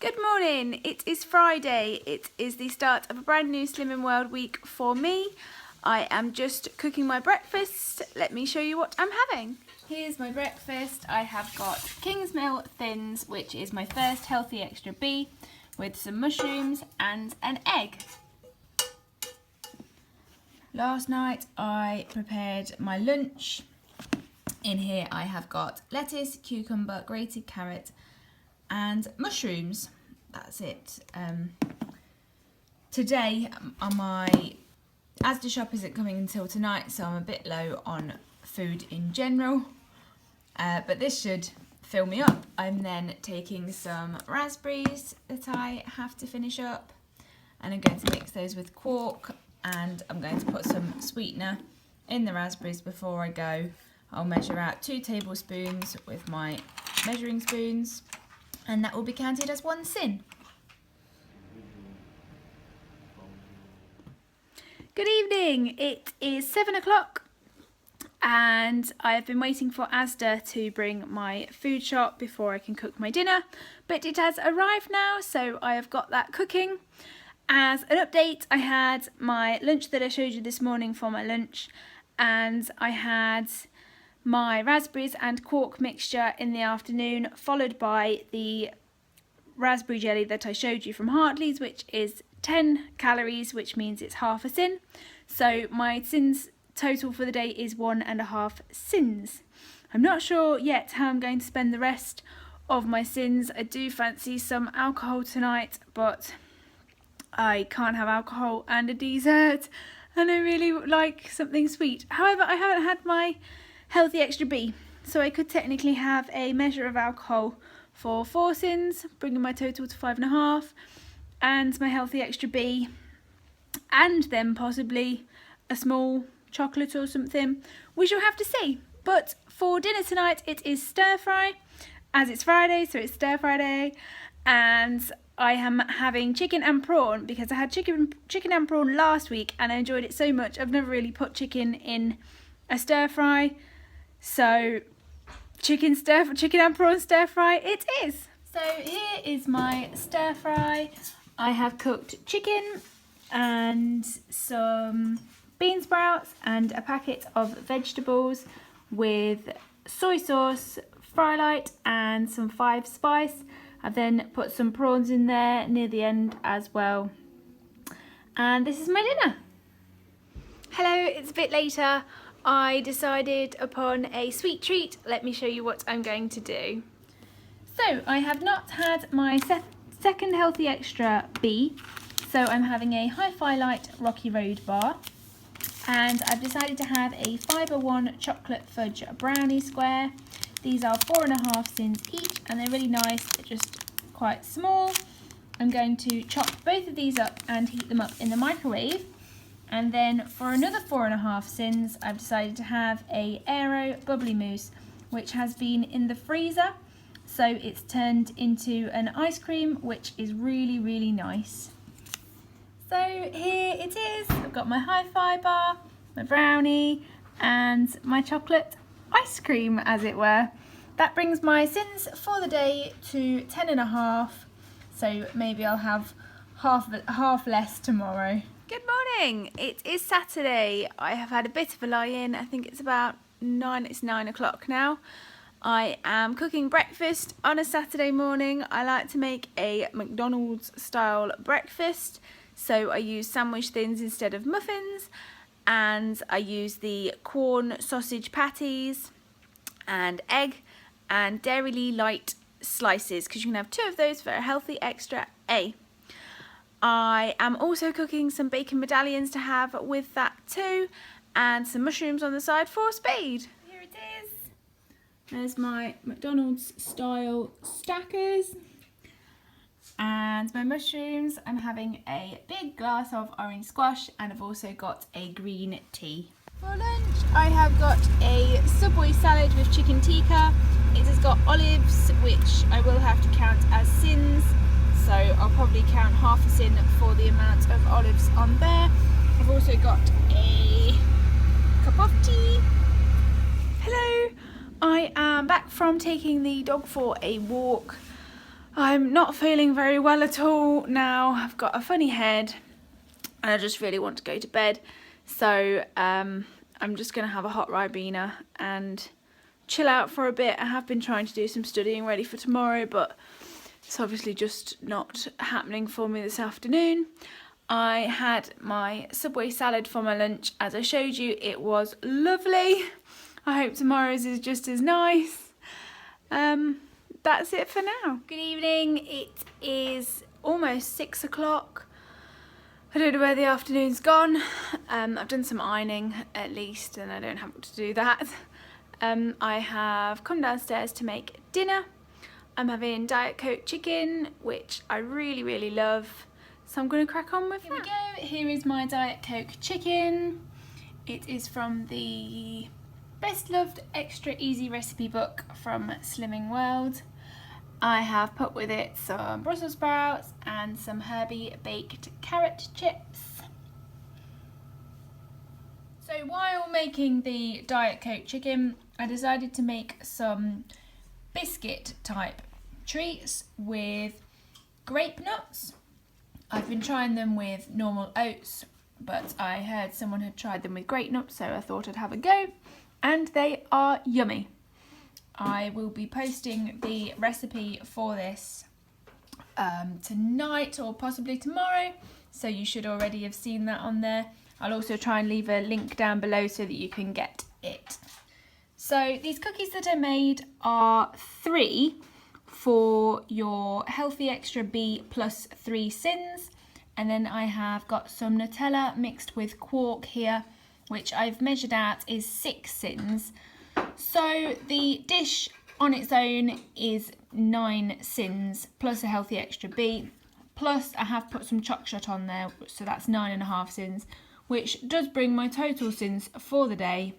Good morning, it is Friday. It is the start of a brand new Slimming World week for me. I am just cooking my breakfast. Let me show you what I'm having. Here's my breakfast. I have got Kingsmill Thins, which is my first healthy extra B, with some mushrooms and an egg. Last night I prepared my lunch. In here I have got lettuce, cucumber, grated carrot and mushrooms. That's it. Today my Asda shop isn't coming until tonight, so I'm a bit low on food in general, but this should fill me up. I'm then taking some raspberries that I have to finish up, and I'm going to mix those with quark, and I'm going to put some sweetener in the raspberries before I go. I'll measure out 2 tablespoons with my measuring spoons, and that will be counted as 1 sin. Good evening, it is 7 o'clock and I've been waiting for Asda to bring my food shop before I can cook my dinner, but it has arrived now, so I have got that cooking. As an update, I had my lunch that I showed you this morning for my lunch, and I had my raspberries and quark mixture in the afternoon, followed by the raspberry jelly that I showed you from Hartley's, which is 10 calories, which means it's half a sin. So my sins total for the day is 1.5 sins. I'm not sure yet how I'm going to spend the rest of my sins. I do fancy some alcohol tonight, but I can't have alcohol and a dessert, and I really like something sweet. However, I haven't had my healthy extra B, so I could technically have a measure of alcohol for 4 sins, bringing my total to 5.5, and my healthy extra B, and then possibly a small chocolate or something. We shall have to see. But for dinner tonight it is stir fry, as it's Friday, so it's stir fry day, and I am having chicken and prawn because I had chicken and prawn last week and I enjoyed it so much. I've never really put chicken in a stir fry, so chicken and prawn stir fry it is. So here is my stir fry. I have cooked chicken and some bean sprouts and a packet of vegetables with soy sauce, fry light and some 5 spice. I've then put some prawns in there near the end as well. And this is my dinner. Hello, it's a bit later. I decided upon a sweet treat. Let me show you what I'm going to do. So I have not had my second healthy extra B, so I'm having a Hi-Fi Light Rocky Road bar, and I've decided to have a Fibre One chocolate fudge brownie square. These are 4.5 sins each, and they're really nice. They're just quite small. I'm going to chop both of these up and heat them up in the microwave. And then for another 4.5 sins, I've decided to have a Aero Bubbly Mousse, which has been in the freezer. So it's turned into an ice cream, which is really, really nice. So here it is. I've got my Hi-Fi bar, my brownie, and my chocolate ice cream, as it were. That brings my sins for the day to 10.5. So maybe I'll have half less tomorrow. Good morning. It is Saturday. I have had a bit of a lie-in. I think it's about 9. It's 9 o'clock now. I am cooking breakfast on a Saturday morning. I like to make a McDonald's style breakfast. So I use sandwich thins instead of muffins, and I use the corn sausage patties and egg and Dairy Light slices, because you can have 2 of those for a healthy extra A. I am also cooking some bacon medallions to have with that too, and some mushrooms on the side for speed. Here it is. There's my McDonald's style stackers and my mushrooms. I'm having a big glass of orange squash, and I've also got a green tea. For lunch I have got a Subway salad with chicken tikka. It has got olives, which I will have to count as sins, so I'll probably count half a sin for the amount of olives on there. I've also got a cup of tea. Hello, I am back from taking the dog for a walk. I'm not feeling very well at all now. I've got a funny head and I just really want to go to bed. So I'm just going to have a hot Ribena and chill out for a bit. I have been trying to do some studying ready for tomorrow, but it's obviously just not happening for me this afternoon. I had my Subway salad for my lunch. As I showed you, it was lovely. I hope tomorrow's is just as nice. That's it for now. Good evening. It is almost 6 o'clock. I don't know where the afternoon's gone. I've done some ironing at least, and I don't have to do that. I have come downstairs to make dinner. I'm having Diet Coke chicken, which I really, really love. So I'm going to crack on with that. Here we go. Here is my Diet Coke chicken. It is from the Best Loved Extra Easy recipe book from Slimming World. I have put with it some Brussels sprouts and some herby baked carrot chips. So while making the Diet Coke chicken, I decided to make some biscuit type treats with grape nuts. I've been trying them with normal oats, but I heard someone had tried them with grape nuts, so I thought I'd have a go, and they are yummy. I will be posting the recipe for this tonight or possibly tomorrow, so you should already have seen that on there. I'll also try and leave a link down below so that you can get it. So these cookies that I made are 3 for your Healthy Extra B plus 3 sins, and then I have got some Nutella mixed with quark here, which I've measured out is 6 sins. So the dish on its own is 9 sins plus a Healthy Extra B, plus I have put some chocolate on there, so that's 9.5 sins, which does bring my total sins for the day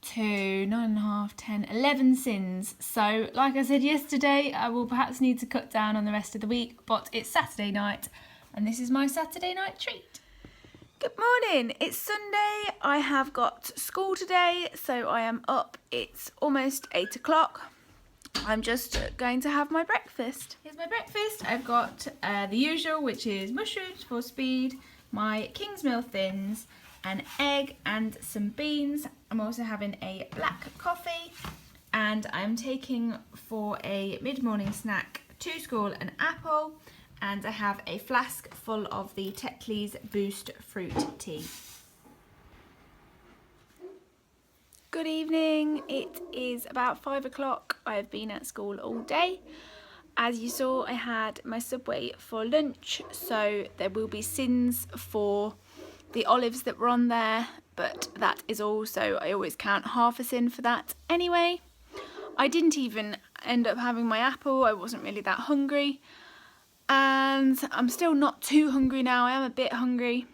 to 9.5, 10, 11 sins. So like I said yesterday, I will perhaps need to cut down on the rest of the week, but it's Saturday night and this is my Saturday night treat. Good morning, it's Sunday. I have got school today, so I am up. It's almost 8 o'clock. I'm just going to have my breakfast. Here's my breakfast. I've got the usual, which is mushrooms for speed, my Kingsmill thins, an egg and some beans. I'm also having a black coffee, and I'm taking for a mid-morning snack to school an apple, and I have a flask full of the Tetley's Boost Fruit Tea. Good evening, it is about 5 o'clock. I have been at school all day. As you saw, I had my Subway for lunch, so there will be sins for the olives that were on there, but that is all, so I always count half a sin for that anyway. I didn't even end up having my apple. I wasn't really that hungry, and I'm still not too hungry now. I am a bit hungry,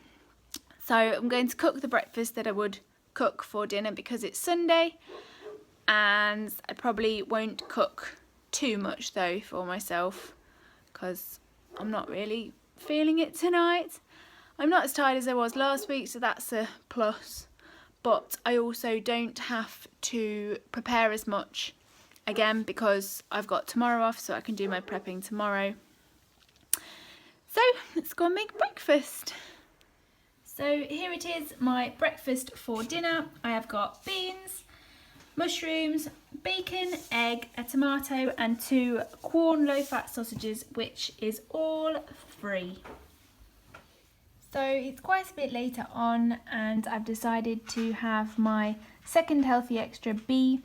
so I'm going to cook the breakfast that I would cook for dinner because it's Sunday, and I probably won't cook too much though for myself because I'm not really feeling it tonight. I'm not as tired as I was last week, so that's a plus, but I also don't have to prepare as much again because I've got tomorrow off, so I can do my prepping tomorrow. So let's go and make breakfast. So here it is, my breakfast for dinner. I have got beans, mushrooms, bacon, egg, a tomato and 2 Quorn low-fat sausages, which is all free. So it's quite a bit later on, and I've decided to have my second Healthy Extra B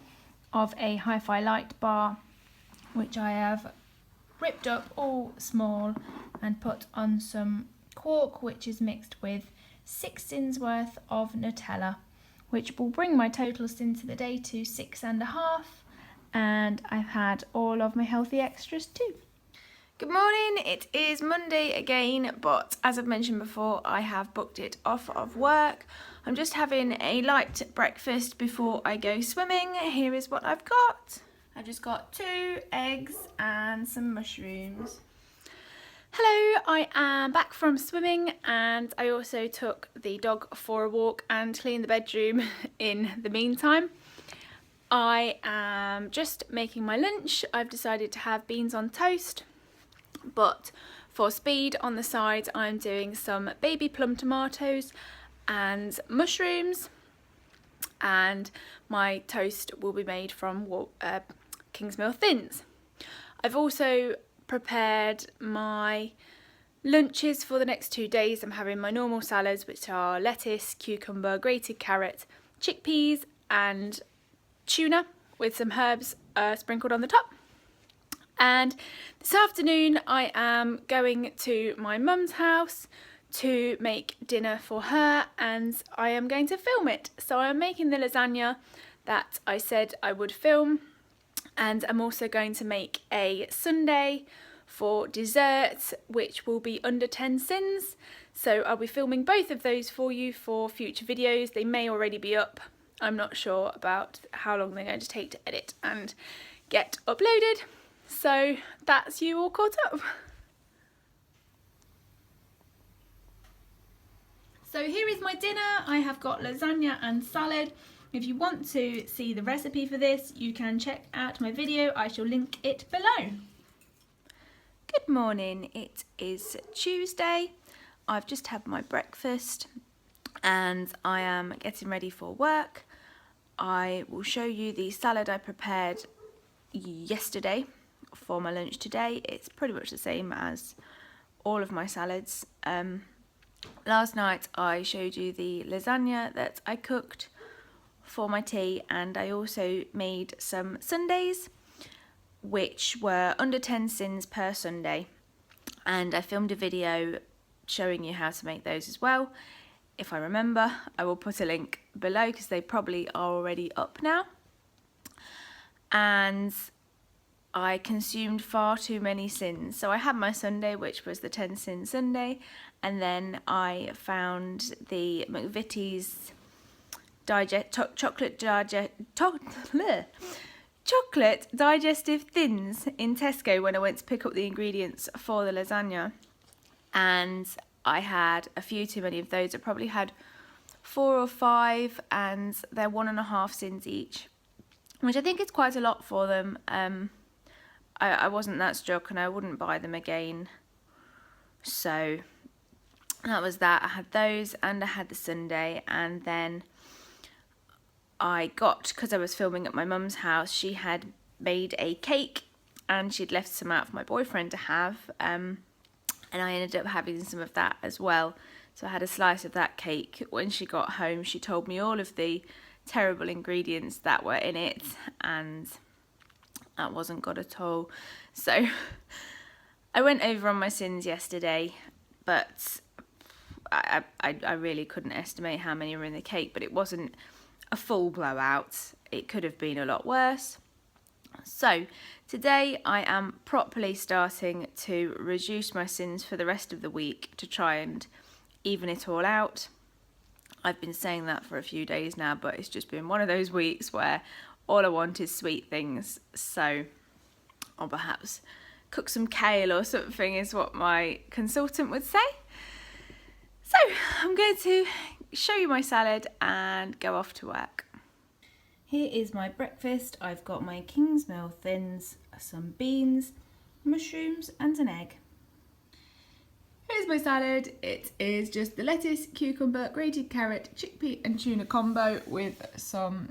of a Hi-Fi Light bar, which I have ripped up all small and put on some quark, which is mixed with 6 sins worth of Nutella, which will bring my total sins for the day to 6.5, and I've had all of my healthy extras too. Good morning, it is Monday again, but as I've mentioned before, I have booked it off of work. I'm just having a light breakfast before I go swimming. Here is what I've got. I've just got 2 eggs and some mushrooms. Hello, I am back from swimming, and I also took the dog for a walk and cleaned the bedroom in the meantime. I am just making my lunch. I've decided to have beans on toast, but for speed on the side I'm doing some baby plum tomatoes and mushrooms, and my toast will be made from Kingsmill Thins. I've also prepared my lunches for the next 2 days. I'm having my normal salads, which are lettuce, cucumber, grated carrot, chickpeas and tuna with some herbs sprinkled on the top. And this afternoon I am going to my mum's house to make dinner for her, and I am going to film it. So I'm making the lasagna that I said I would film, and I'm also going to make a sundae for dessert, which will be under 10 sins. So I'll be filming both of those for you for future videos. They may already be up. I'm not sure about how long they're going to take to edit and get uploaded. So that's you all caught up. So here is my dinner. I have got lasagna and salad. If you want to see the recipe for this, you can check out my video. I shall link it below. Good morning, it is Tuesday. I've just had my breakfast and I am getting ready for work. I will show you the salad I prepared yesterday for my lunch today. It's pretty much the same as all of my salads. Last night I showed you the lasagna that I cooked for my tea, and I also made some sundaes which were under 10 sins per sundae, and I filmed a video showing you how to make those as well. If I remember, I will put a link below because they probably are already up now. And I consumed far too many sins. So I had my sundae, which was the 10 sin sundae, and then I found the McVitie's chocolate digestive thins in Tesco when I went to pick up the ingredients for the lasagna, and I had a few too many of those. I probably had 4 or 5, and they're 1.5 sins each, which I think is quite a lot for them. I wasn't that struck and I wouldn't buy them again. So that was that. I had those and I had the sundae, and then I got, because I was filming at my mum's house, she had made a cake and she'd left some out for my boyfriend to have, and I ended up having some of that as well. So I had a slice of that cake. When she got home, she told me all of the terrible ingredients that were in it, and that wasn't good at all. So I went over on my sins yesterday, but I really couldn't estimate how many were in the cake, but it wasn't a full blowout. It could have been a lot worse. So today I am properly starting to reduce my sins for the rest of the week to try and even it all out. I've been saying that for a few days now, but it's just been one of those weeks where all I want is sweet things. So I'll perhaps cook some kale or something, is what my consultant would say. So I'm going to show you my salad and go off to work. Here is my breakfast. I've got my Kingsmill Thins, some beans, mushrooms and an egg. Here's my salad. It is just the lettuce, cucumber, grated carrot, chickpea and tuna combo with some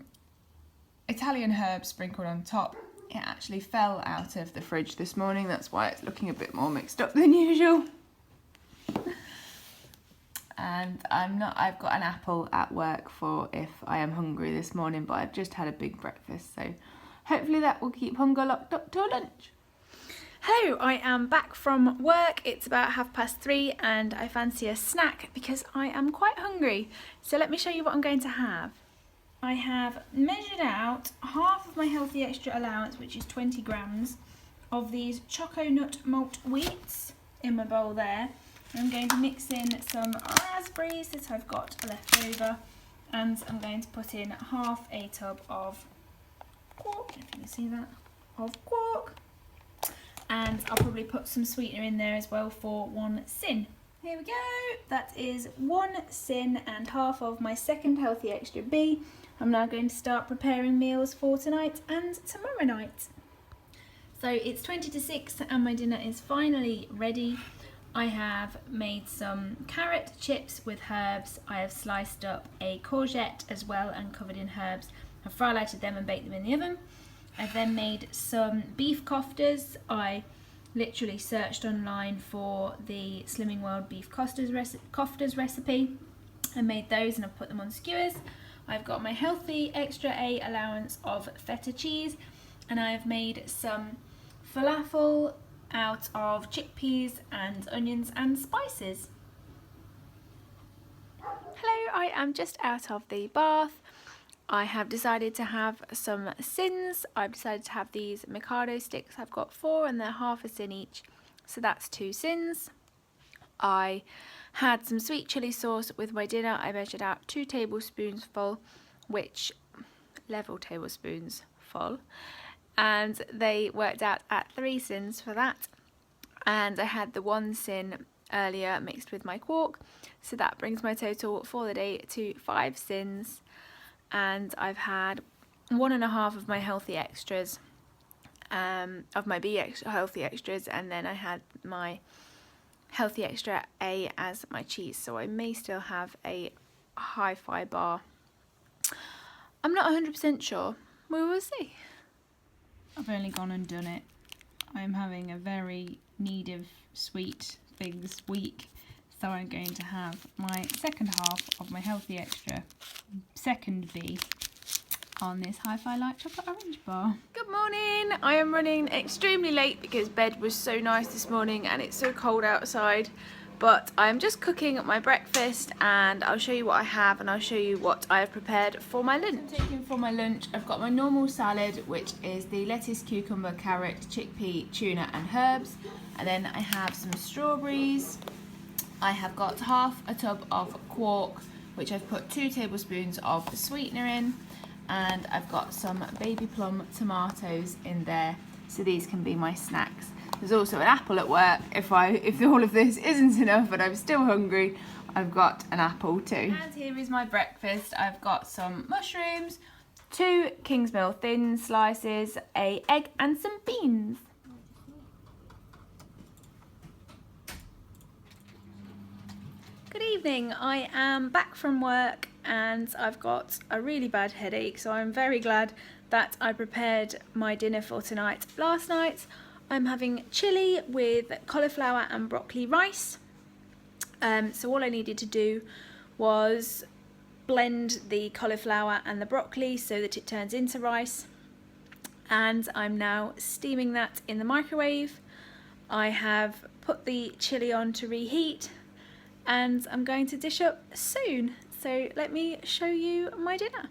Italian herbs sprinkled on top. It actually fell out of the fridge this morning, that's why it's looking a bit more mixed up than usual. And I've got an apple at work for if I am hungry this morning, but I've just had a big breakfast, so hopefully that will keep hunger locked up till lunch. Hello, I am back from work. It's about 3:30 and I fancy a snack because I am quite hungry. So let me show you what I'm going to have. I have measured out half of my healthy extra allowance, which is 20 grams, of these choco nut malt wheats in my bowl there. I'm going to mix in some raspberries that I've got left over, and I'm going to put in half a tub of quark, if you can see that, of quark. And I'll probably put some sweetener in there as well for 1 sin. Here we go. That is 1 sin and half of my second healthy extra B. I'm now going to start preparing meals for tonight and tomorrow night. So it's 20 to 6 and my dinner is finally ready. I have made some carrot chips with herbs. I have sliced up a courgette as well and covered in herbs. I've fry-lighted them and baked them in the oven. I've then made some beef koftas. I literally searched online for the Slimming World beef koftas recipe and made those, and I've put them on skewers. I've got my healthy extra A allowance of feta cheese, and I have made some falafel out of chickpeas and onions and spices. Hello, I am just out of the bath. I have decided to have some sins. I've decided to have these Mikado sticks. I've got 4 and they're half a sin each, so that's 2 sins. I had some sweet chilli sauce with my dinner. I measured out 2 tablespoons full, which level tablespoons full, and they worked out at 3 sins for that. And I had the 1 sin earlier mixed with my quark, so that brings my total for the day to 5 sins. And I've had 1.5 of my healthy extras, of my healthy extras, and then I had my healthy extra A as my cheese, so I may still have a hi-fi bar. I'm not 100% sure. We will see. I've only gone and done it. I'm having a very need of sweet things week, so I'm going to have my second half of my healthy extra, second B, on this Hi-Fi Light Chocolate Orange bar. Good morning! I am running extremely late because bed was so nice this morning and it's so cold outside, but I'm just cooking my breakfast and I'll show you what I have and I'll show you what I have prepared for my lunch. I'm taking for my lunch, I've got my normal salad, which is the lettuce, cucumber, carrot, chickpea, tuna and herbs, and then I have some strawberries. I have got half a tub of quark, which I've put 2 tablespoons of sweetener in, and I've got some baby plum tomatoes in there, so these can be my snacks. There's also an apple at work. If all of this isn't enough but I'm still hungry, I've got an apple too. And here is my breakfast. I've got some mushrooms, 2 Kingsmill thin slices, an egg and some beans. Good evening, I am back from work and I've got a really bad headache, so I'm very glad that I prepared my dinner for tonight. Last night I'm having chilli with cauliflower and broccoli rice. So all I needed to do was blend the cauliflower and the broccoli so that it turns into rice, and I'm now steaming that in the microwave. I have put the chilli on to reheat and I'm going to dish up soon, so let me show you my dinner.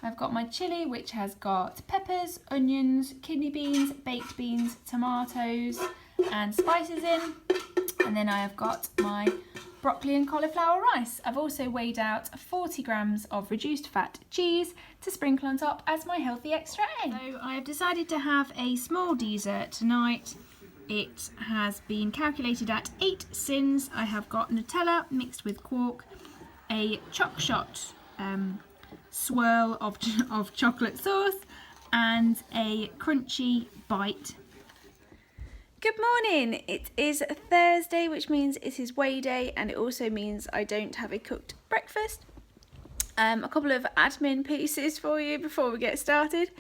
I've got my chilli, which has got peppers, onions, kidney beans, baked beans, tomatoes and spices in, and then I have got my broccoli and cauliflower rice. I've also weighed out 40 grams of reduced fat cheese to sprinkle on top as my healthy extra A. So I have decided to have a small dessert tonight. It has been calculated at 8 sins. I have got Nutella mixed with quark, a choc shot swirl of chocolate sauce, and a crunchy bite. Good morning! It is Thursday, which means it is weigh day, and it also means I don't have a cooked breakfast. A couple of admin pieces for you before we get started.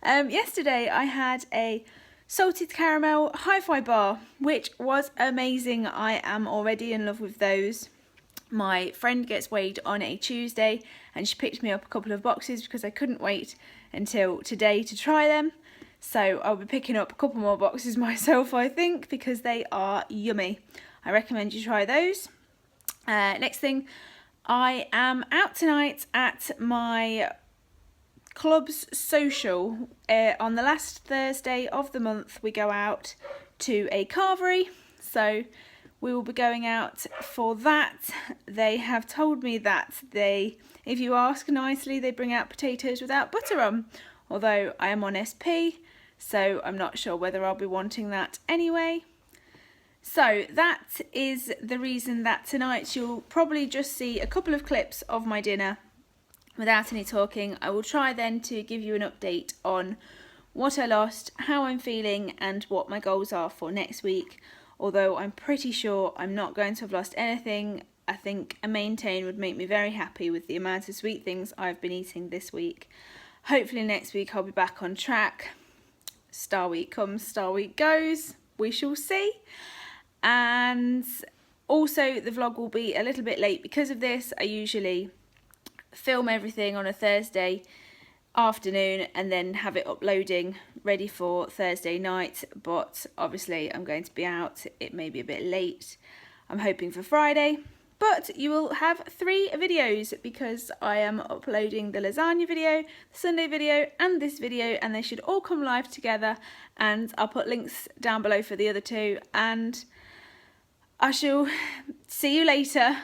Yesterday I had a salted caramel hi-fi bar, which was amazing. I am already in love with those. My friend gets weighed on a Tuesday and she picked me up a couple of boxes because I couldn't wait until today to try them. So I'll be picking up a couple more boxes myself, I think, because they are yummy. I recommend you try those. Next thing, I am out tonight at my club's social. On the last Thursday of the month we go out to a carvery, so we will be going out for that. They have told me that if you ask nicely, they bring out potatoes without butter on, although I am on SP, so I'm not sure whether I'll be wanting that anyway. So that is the reason that tonight you'll probably just see a couple of clips of my dinner without any talking. I will try then to give you an update on what I lost, how I'm feeling, and what my goals are for next week. Although I'm pretty sure I'm not going to have lost anything. I think a maintain would make me very happy with the amount of sweet things I've been eating this week. Hopefully next week I'll be back on track. Star week comes, star week goes. We shall see. And also the vlog will be a little bit late because of this. I usually film everything on a Thursday afternoon and then have it uploading ready for Thursday night, but obviously I'm going to be out. It may be a bit late. I'm hoping for Friday, but you will have 3 videos because I am uploading the lasagna video, the Sunday video and this video, and they should all come live together, and I'll put links down below for the other 2, and I shall see you later.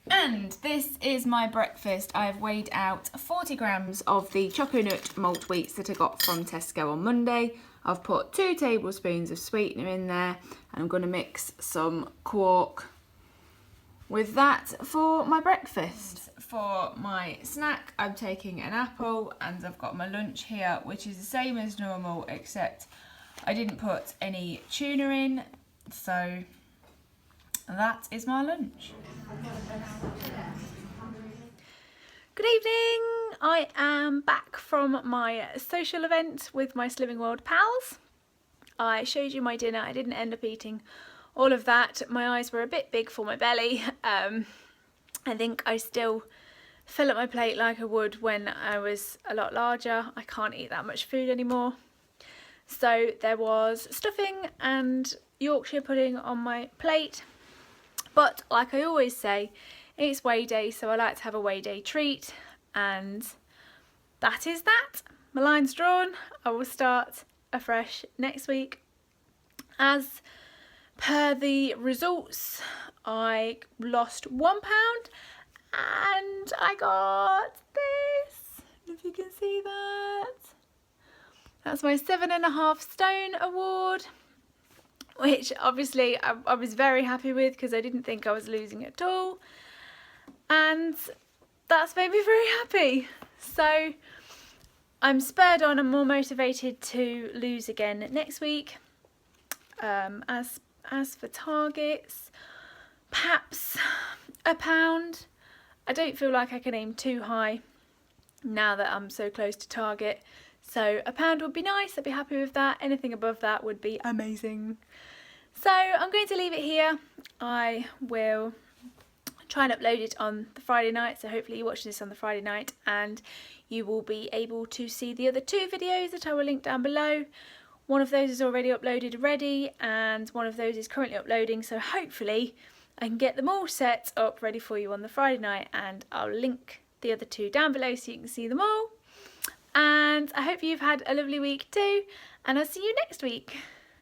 And this is my breakfast. I've weighed out 40 grams of the choco nut malt wheats that I got from Tesco on Monday. I've put 2 tablespoons of sweetener in there, and I'm going to mix some quark with that for my breakfast. For my snack, I'm taking an apple, and I've got my lunch here, which is the same as normal, except I didn't put any tuna in, so that is my lunch. Good evening. I am back from my social event with my Slimming World pals. I showed you my dinner. I didn't end up eating all of that. My eyes were a bit big for my belly. I think I still fill up my plate like I would when I was a lot larger. I can't eat that much food anymore. So there was stuffing and Yorkshire pudding on my plate. But like I always say, it's weigh day, so I like to have a weigh day treat, and that is that. My line's drawn. I will start afresh next week. As per the results, I lost £1 and I got this. If you can see that. That's my 7.5 stone award, which obviously I was very happy with because I didn't think I was losing at all, and that's made me very happy. So I'm spurred on and more motivated to lose again next week. As for targets, perhaps £1. I don't feel like I can aim too high now that I'm so close to target. So £1 would be nice, I'd be happy with that. Anything above that would be amazing. So I'm going to leave it here. I will try and upload it on the Friday night, so hopefully you watch this on the Friday night and you will be able to see the other 2 videos that I will link down below. One of those is already uploaded and one of those is currently uploading, so hopefully I can get them all set up ready for you on the Friday night, and I'll link the other 2 down below so you can see them all. And I hope you've had a lovely week too, and I'll see you next week.